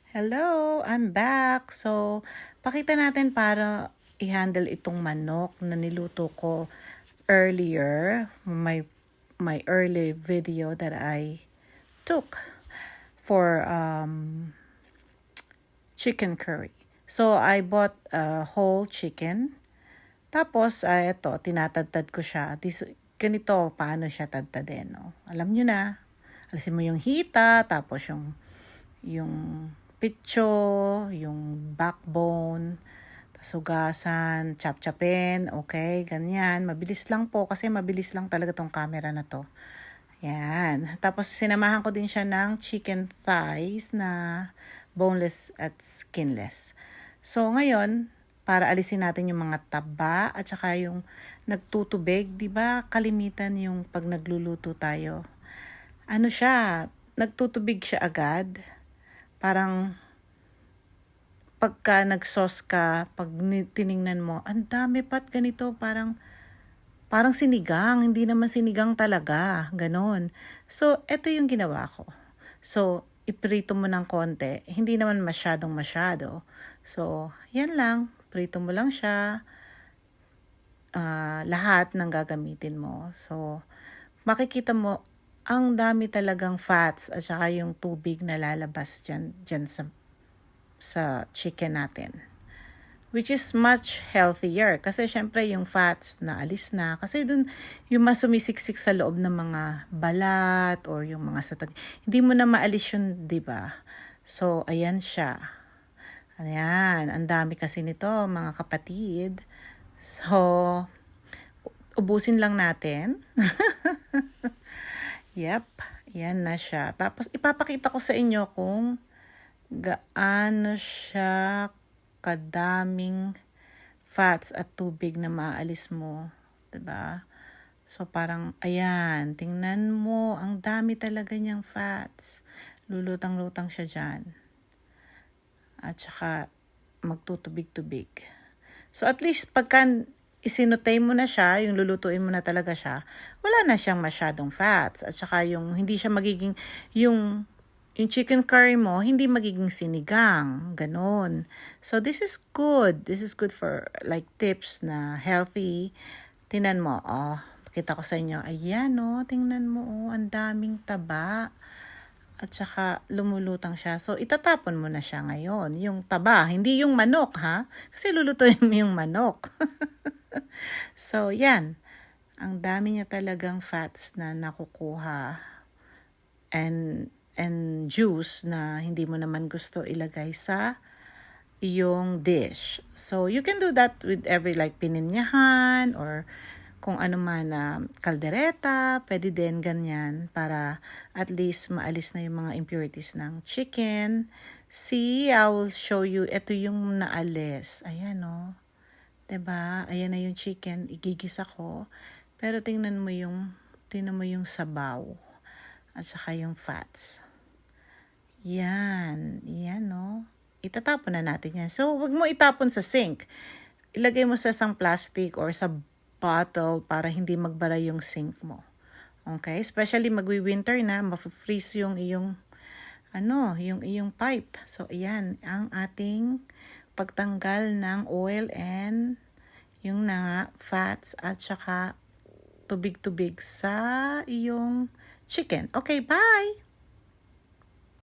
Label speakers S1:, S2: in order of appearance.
S1: Hello, I'm back. So, pakita natin para i-handle itong manok na niluto ko earlier. My early video that I took for chicken curry. So, I bought a whole chicken. Tapos, ito, tinatadtad ko siya. Ganito, paano siya tadtadin, no? Alam nyo na, alisin mo yung hita, tapos yung pitso, yung backbone, tas hugasan, chop-chopin, okay, ganyan. Mabilis lang po kasi mabilis lang talaga tong camera na to. Yan. Tapos sinamahan ko din siya ng chicken thighs na boneless at skinless. So ngayon, para alisin natin yung mga taba at saka yung nagtutubig, 'di ba? Kalimitan yung pag nagluluto tayo. Ano siya, nagtutubig siya agad. Parang pagka nag-sauce ka, pag tiningnan mo, ang dami pat ganito, parang sinigang, hindi naman sinigang talaga, ganon. So, eto yung ginawa ko. So, iprito mo ng konti, hindi naman masyado. So, yan lang, prito mo lang siya, lahat ng gagamitin mo. So, makikita mo, ang dami talagang fats at saka yung tubig na lalabas dyan sa chicken natin. Which is much healthier. Kasi syempre yung fats na alis na. Kasi dun yung mas sumisiksik sa loob ng mga balat or yung mga satag. Hindi mo na maalis yun, di ba? So, ayan siya. Ayan. Ang dami kasi nito, mga kapatid. So, ubusin lang natin. Yep, yan na siya. Tapos ipapakita ko sa inyo kung gaano siya kadaming fats at tubig na maaalis mo, 'di ba? So parang ayan, tingnan mo, ang dami talaga niyang fats. Lulutang-lutang siya diyan. At saka magtutubig-tubig. So at least pagka isinutay mo na siya, yung lulutuin mo na talaga siya, wala na siyang masyadong fats. At saka yung hindi siya magiging, yung chicken curry mo, hindi magiging sinigang. Ganon. So this is good. This is good for like tips na healthy. Tingnan mo, pakita ko sa inyo. Ayan, tingnan mo, ang daming taba. At saka lumulutang siya. So, itatapon mo na siya ngayon. Yung taba, hindi yung manok, ha? Kasi lulutuin mo yung manok. So, yan. Ang dami niya talagang fats na nakukuha. And juice na hindi mo naman gusto ilagay sa iyong dish. So, you can do that with every like pininyahan or kung ano man na kaldereta, pwede din ganyan para at least maalis na yung mga impurities ng chicken. See, I'll show you. Ito yung naalis. Ayan, diba? Ayan na yung chicken. Igigisa ko. Pero tingnan mo yung sabaw. At saka yung fats. Yan. Yan, itatapon na natin yan. So, wag mo itapon sa sink. Ilagay mo sa isang plastic or sa bottle para hindi magbara yung sink mo. Okay? Especially magwi-winter na, ma-freeze yung iyong pipe. So, ayan, ang ating pagtanggal ng oil and yung fats at saka tubig-tubig sa iyong chicken. Okay, bye!